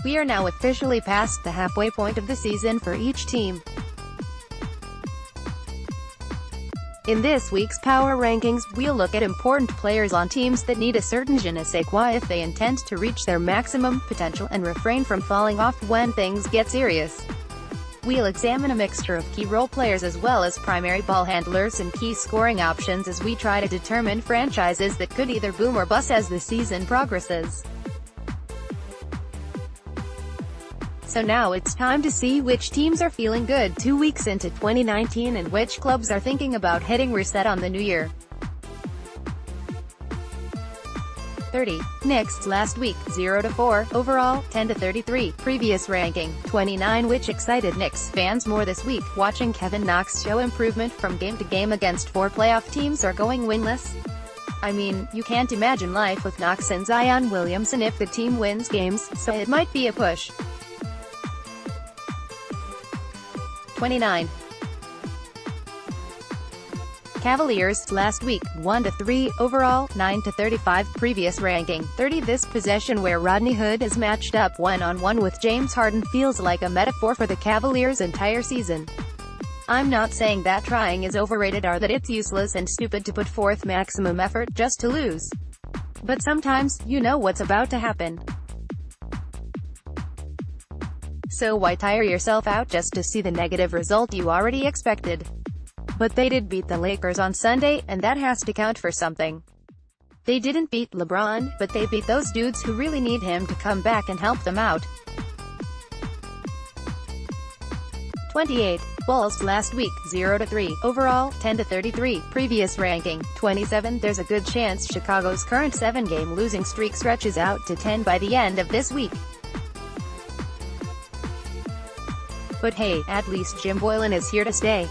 We are now officially past the halfway point of the season for each team. In this week's Power Rankings, we'll look at important players on teams that need a certain je ne sais quoi if they intend to reach their maximum potential and refrain from falling off when things get serious. We'll examine a mixture of key role players as well as primary ball handlers and key scoring options as we try to determine franchises that could either boom or bust as the season progresses. So now it's time to see which teams are feeling good 2 weeks into 2019 and which clubs are thinking about hitting reset on the new year. 30. Knicks last week, 0-4, overall, 10-33, previous ranking, 29. Which excited Knicks fans more this week, watching Kevin Knox show improvement from game to game against 4 playoff teams or going winless? I mean, you can't imagine life with Knox and Zion Williamson if the team wins games, so it might be a push. 29. Cavaliers last week, 1-3, overall, 9-35, previous ranking, 30. This possession where Rodney Hood is matched up one-on-one with James Harden feels like a metaphor for the Cavaliers' entire season. I'm not saying that trying is overrated or that it's useless and stupid to put forth maximum effort just to lose. But sometimes, you know what's about to happen. So why tire yourself out just to see the negative result you already expected? But they did beat the Lakers on Sunday, and that has to count for something. They didn't beat LeBron, but they beat those dudes who really need him to come back and help them out. 28. Bulls last week, 0-3, overall, 10-33, previous ranking, 27. There's a good chance Chicago's current 7-game losing streak stretches out to 10 by the end of this week. But hey, at least Jim Boylen is here to stay.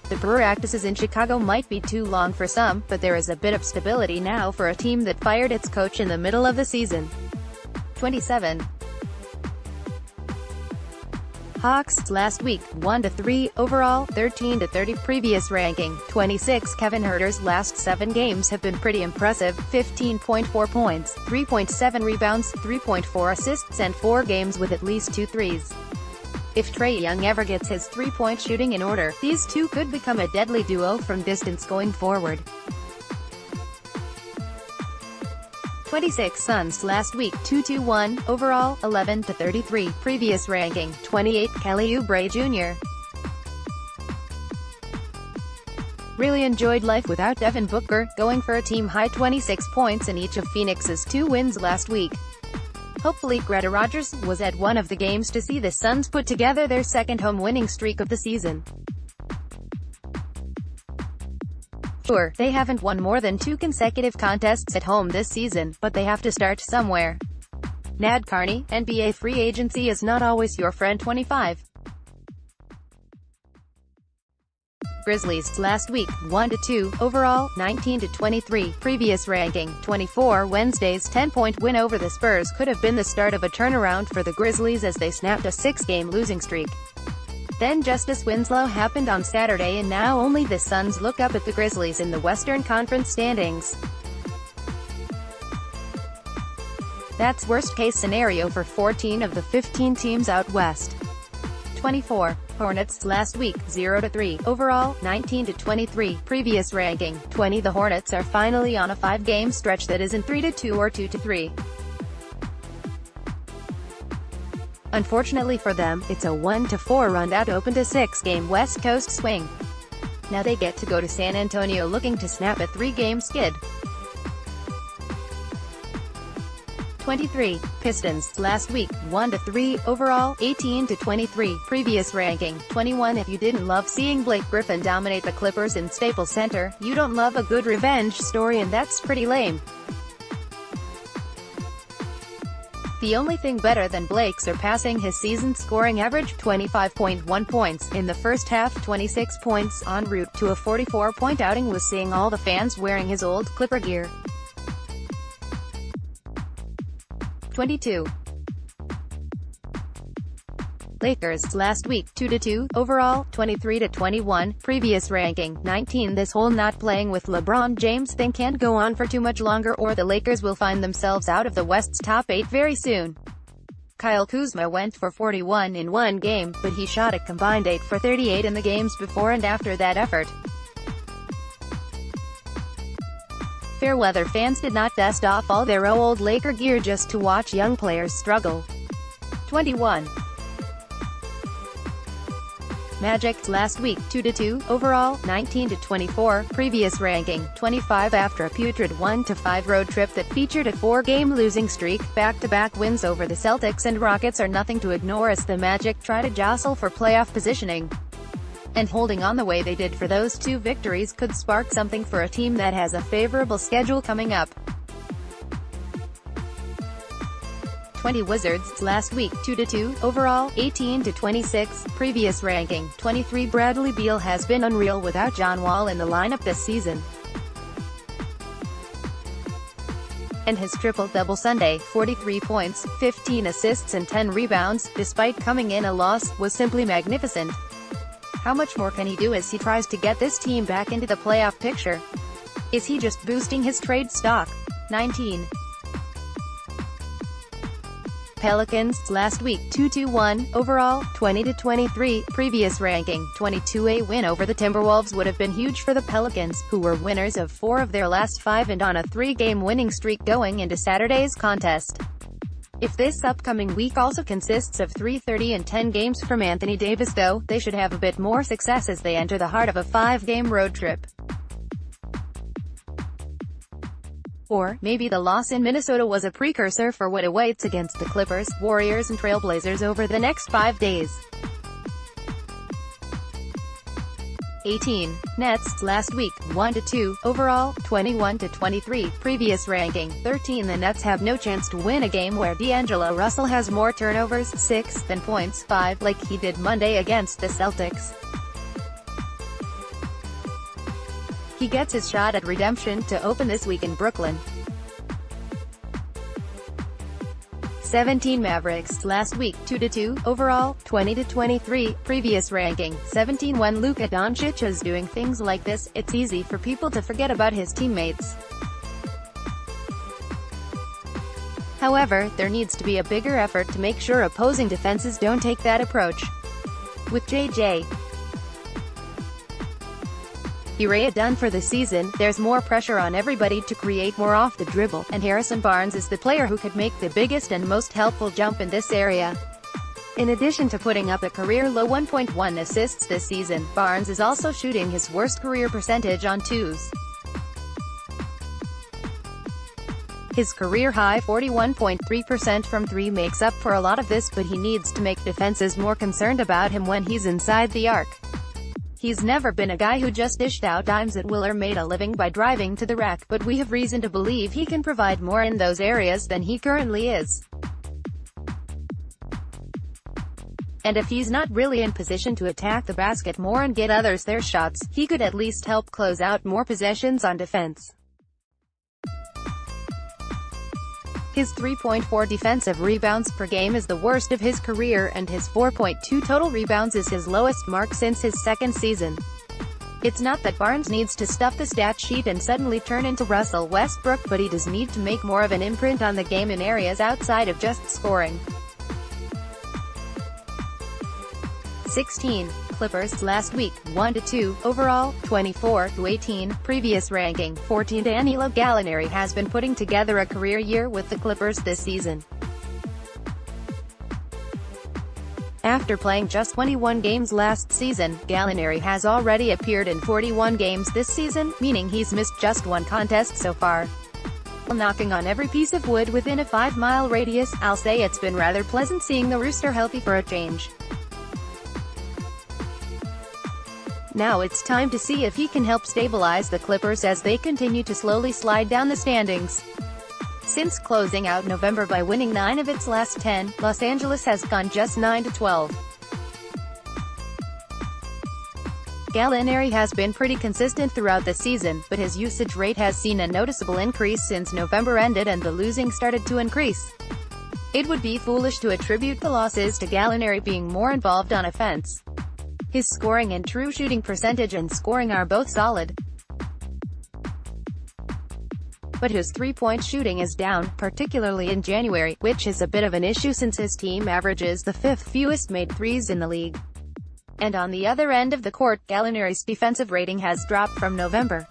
The practices in Chicago might be too long for some, but there is a bit of stability now for a team that fired its coach in the middle of the season. 27. Hawks last week, 1-3, overall, 13-30, previous ranking, 26. Kevin Huerter's last 7 games have been pretty impressive, 15.4 points, 3.7 rebounds, 3.4 assists and 4 games with at least 2 threes. If Trae Young ever gets his three-point shooting in order, these two could become a deadly duo from distance going forward. 26. Suns last week, 2-1, overall, 11-33, previous ranking, 28. Kelly Oubre Jr. Really enjoyed life without Devin Booker, going for a team-high 26 points in each of Phoenix's 2 wins last week. Hopefully Greta Rogers was at one of the games to see the Suns put together their second home winning streak of the season. Sure, they haven't won more than 2 consecutive contests at home this season, but they have to start somewhere. Nad Carney, NBA free agency is not always your friend. 25. Grizzlies last week, 1-2, overall, 19-23, previous ranking, 24. Wednesday's 10-point win over the Spurs could have been the start of a turnaround for the Grizzlies as they snapped a 6-game losing streak. Then Justice Winslow happened on Saturday and now only the Suns look up at the Grizzlies in the Western Conference standings. That's worst-case scenario for 14 of the 15 teams out west. 24. Hornets last week, 0-3, overall, 19-23, previous ranking, 20. The Hornets are finally on a 5-game stretch that isn't 3-2 or 2-3. Unfortunately for them, it's a 1-4 run that opened a 6-game West Coast swing. Now they get to go to San Antonio looking to snap a 3-game skid. 23. Pistons last week, 1-3, overall, 18-23, previous ranking, 21. If you didn't love seeing Blake Griffin dominate the Clippers in Staples Center, you don't love a good revenge story, and that's pretty lame. The only thing better than Blake surpassing his season scoring average, 25.1 points, in the first half, 26 points, en route to a 44-point outing, was seeing all the fans wearing his old Clipper gear. 22. Lakers, last week, 2-2, overall, 23-21, previous ranking, 19. This whole not playing with LeBron James thing can't go on for too much longer, or the Lakers will find themselves out of the West's top 8 very soon. Kyle Kuzma went for 41 in one game, but he shot a combined 8 for 38 in the games before and after that effort. Fairweather fans did not dust off all their old Laker gear just to watch young players struggle. 21. Magic's last week, 2-2, overall, 19-24, previous ranking, 25. After a putrid 1-5 road trip that featured a 4-game losing streak, back-to-back wins over the Celtics and Rockets are nothing to ignore as the Magic try to jostle for playoff positioning. And holding on the way they did for those 2 victories could spark something for a team that has a favorable schedule coming up. 20 Wizards, last week, 2-2, overall, 18-26, previous ranking, 23. Bradley Beal has been unreal without John Wall in the lineup this season. And his triple-double Sunday, 43 points, 15 assists and 10 rebounds, despite coming in a loss, was simply magnificent. How much more can he do as he tries to get this team back into the playoff picture? Is he just boosting his trade stock? 19. Pelicans, last week, 2-1, overall, 20-23, previous ranking, 22. A win over the Timberwolves would have been huge for the Pelicans, who were winners of 4 of their last 5 and on a 3-game winning streak going into Saturday's contest. If this upcoming week also consists of 3:30 and 10 games from Anthony Davis though, they should have a bit more success as they enter the heart of a 5-game road trip. Or, maybe the loss in Minnesota was a precursor for what awaits against the Clippers, Warriors and Trailblazers over the next 5 days. 18. Nets, last week, 1-2, overall, 21-23, previous ranking, 13. The Nets have no chance to win a game where D'Angelo Russell has more turnovers, 6, than points, 5, like he did Monday against the Celtics. He gets his shot at redemption to open this week in Brooklyn. 17 Mavericks, last week, 2-2, overall, 20-23, previous ranking, 17. When Luka Doncic is doing things like this, it's easy for people to forget about his teammates. However, there needs to be a bigger effort to make sure opposing defenses don't take that approach. With J.J. Barea done for the season, there's more pressure on everybody to create more off the dribble, and Harrison Barnes is the player who could make the biggest and most helpful jump in this area. In addition to putting up a career-low 1.1 assists this season, Barnes is also shooting his worst career percentage on twos. His career-high 41.3% from 3 makes up for a lot of this, but he needs to make defenses more concerned about him when he's inside the arc. He's never been a guy who just dished out dimes at will or made a living by driving to the rack, but we have reason to believe he can provide more in those areas than he currently is. And if he's not really in position to attack the basket more and get others their shots, he could at least help close out more possessions on defense. His 3.4 defensive rebounds per game is the worst of his career, and his 4.2 total rebounds is his lowest mark since his second season. It's not that Barnes needs to stuff the stat sheet and suddenly turn into Russell Westbrook, but he does need to make more of an imprint on the game in areas outside of just scoring. 16. Clippers, last week, 1-2, overall, 24-18, previous ranking, 14. Danilo Gallinari has been putting together a career year with the Clippers this season. After playing just 21 games last season, Gallinari has already appeared in 41 games this season, meaning he's missed just 1 contest so far. While knocking on every piece of wood within a 5-mile radius, I'll say it's been rather pleasant seeing the Rooster healthy for a change. Now it's time to see if he can help stabilize the Clippers as they continue to slowly slide down the standings. Since closing out November by winning 9 of its last 10, Los Angeles has gone just 9-12. Gallinari has been pretty consistent throughout the season, but his usage rate has seen a noticeable increase since November ended and the losing started to increase. It would be foolish to attribute the losses to Gallinari being more involved on offense. His scoring and true shooting percentage and scoring are both solid, but his three-point shooting is down, particularly in January, which is a bit of an issue since his team averages the fifth fewest made threes in the league. And on the other end of the court, Gallinari's defensive rating has dropped from November.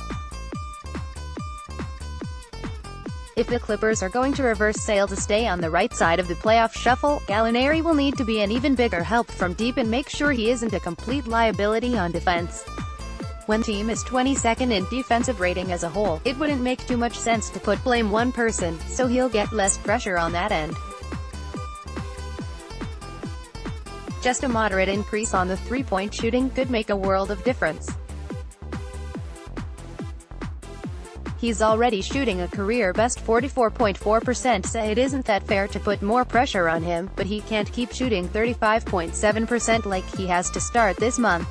If the Clippers are going to reverse sail to stay on the right side of the playoff shuffle, Gallinari will need to be an even bigger help from deep and make sure he isn't a complete liability on defense. When team is 22nd in defensive rating as a whole, it wouldn't make too much sense to put blame one person, so he'll get less pressure on that end. Just a moderate increase on the three-point shooting could make a world of difference. He's already shooting a career-best 44.4%, so it isn't that fair to put more pressure on him, but he can't keep shooting 35.7% like he has to start this month.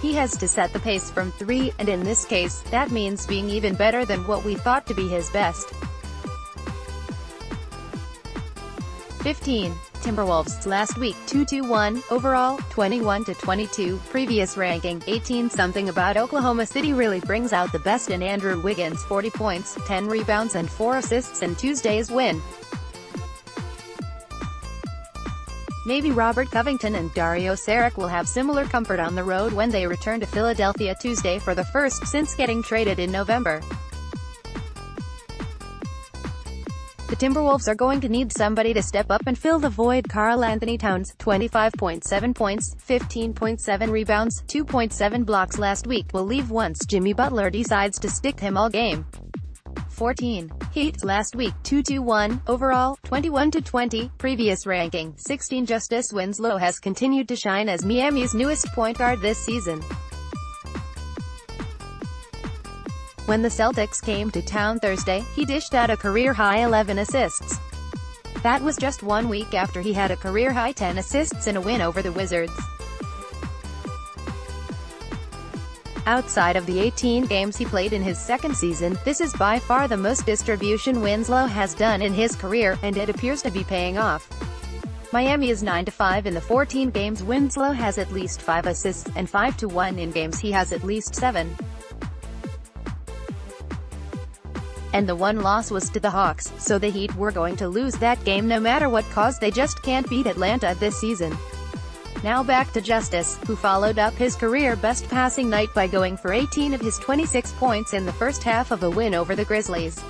He has to set the pace from three, and in this case, that means being even better than what we thought to be his best. 15. Timberwolves, last week, 2-1, overall, 21-22, previous ranking, 18. Something about Oklahoma City really brings out the best in Andrew Wiggins, 40 points, 10 rebounds and 4 assists in Tuesday's win. Maybe Robert Covington and Dario Saric will have similar comfort on the road when they return to Philadelphia Tuesday for the first since getting traded in November. The Timberwolves are going to need somebody to step up and fill the void. Karl Anthony Towns, 25.7 points, 15.7 rebounds, 2.7 blocks last week, will leave once Jimmy Butler decides to stick him all game. 14. Heat, last week, 2-1, overall, 21-20, previous ranking, 16. Justice Winslow has continued to shine as Miami's newest point guard this season. When the Celtics came to town Thursday, he dished out a career-high 11 assists. That was just 1 week after he had a career-high 10 assists in a win over the Wizards. Outside of the 18 games he played in his second season, this is by far the most distribution Winslow has done in his career, and it appears to be paying off. Miami is 9-5 in the 14 games Winslow has at least 5 assists, and 5-1 in games he has at least 7. And the one loss was to the Hawks, so the Heat were going to lose that game no matter what cause. They just can't beat Atlanta this season. Now back to Justice, who followed up his career-best passing night by going for 18 of his 26 points in the first half of a win over the Grizzlies.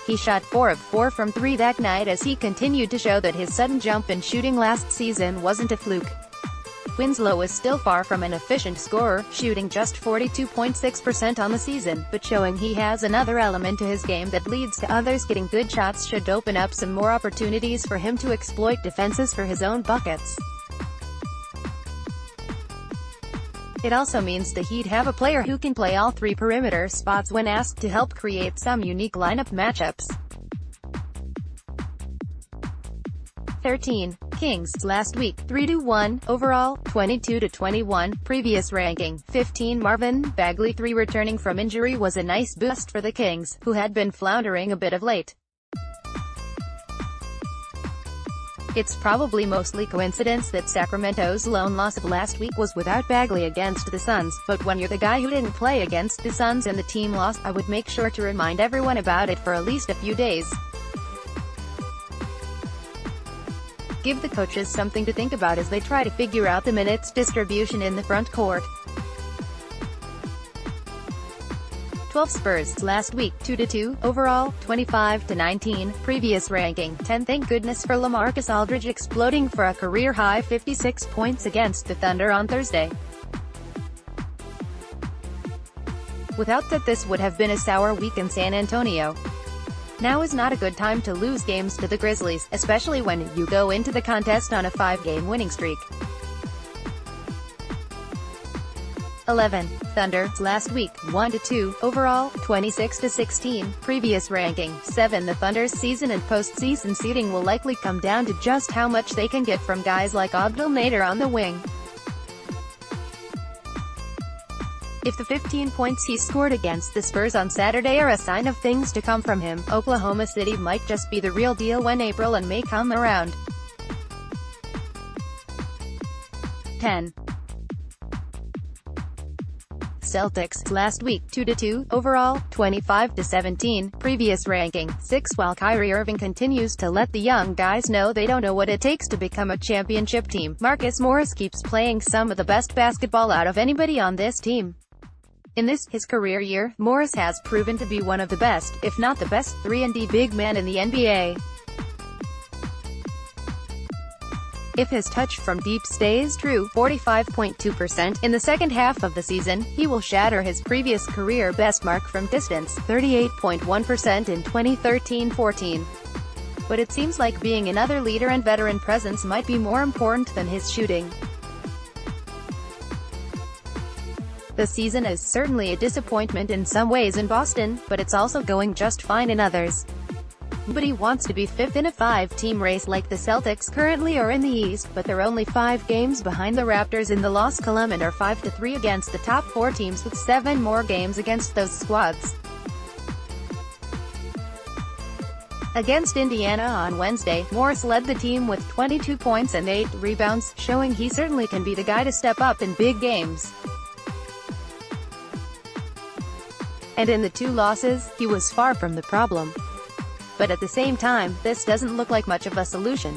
He shot 4 of 4 from 3 that night as he continued to show that his sudden jump in shooting last season wasn't a fluke. Winslow is still far from an efficient scorer, shooting just 42.6% on the season, but showing he has another element to his game that leads to others getting good shots should open up some more opportunities for him to exploit defenses for his own buckets. It also means the Heat have a player who can play all 3 perimeter spots when asked to help create some unique lineup matchups. 13. Kings, last week, 3-1, overall, 22-21, previous ranking, 15. Marvin Bagley III returning from injury was a nice boost for the Kings, who had been floundering a bit of late. It's probably mostly coincidence that Sacramento's lone loss of last week was without Bagley against the Suns, but when you're the guy who didn't play against the Suns and the team lost, I would make sure to remind everyone about it for at least a few days. Give the coaches something to think about as they try to figure out the minutes distribution in the front court. 12. Spurs, last week, 2-2, overall, 25-19, previous ranking, 10. Thank goodness for LaMarcus Aldridge exploding for a career-high 56 points against the Thunder on Thursday. Without that, this would have been a sour week in San Antonio. Now is not a good time to lose games to the Grizzlies, especially when you go into the contest on a 5-game winning streak. 11. Thunder, last week, 1-2, overall, 26-16, previous ranking, 7. The Thunder's season and postseason seeding will likely come down to just how much they can get from guys like Abdel Nader on the wing. If the 15 points he scored against the Spurs on Saturday are a sign of things to come from him, Oklahoma City might just be the real deal when April and May come around. 10. Celtics, last week, 2-2, overall, 25-17, previous ranking, 6. While Kyrie Irving continues to let the young guys know they don't know what it takes to become a championship team, Marcus Morris keeps playing some of the best basketball out of anybody on this team. In this, his career year, Morris has proven to be one of the best, if not the best, 3-and-D big man in the NBA. If his touch from deep stays true, 45.2%, in the second half of the season, he will shatter his previous career best mark from distance, 38.1% in 2013-14. But it seems like being another leader and veteran presence might be more important than his shooting. The season is certainly a disappointment in some ways in Boston, but it's also going just fine in others. Nobody wants to be fifth in a five-team race like the Celtics currently are in the East, but they're only 5 games behind the Raptors in the loss column and are 5-3 against the top 4 teams with 7 more games against those squads. Against Indiana on Wednesday, Morris led the team with 22 points and 8 rebounds, showing he certainly can be the guy to step up in big games. And in the 2 losses, he was far from the problem. But at the same time, this doesn't look like much of a solution.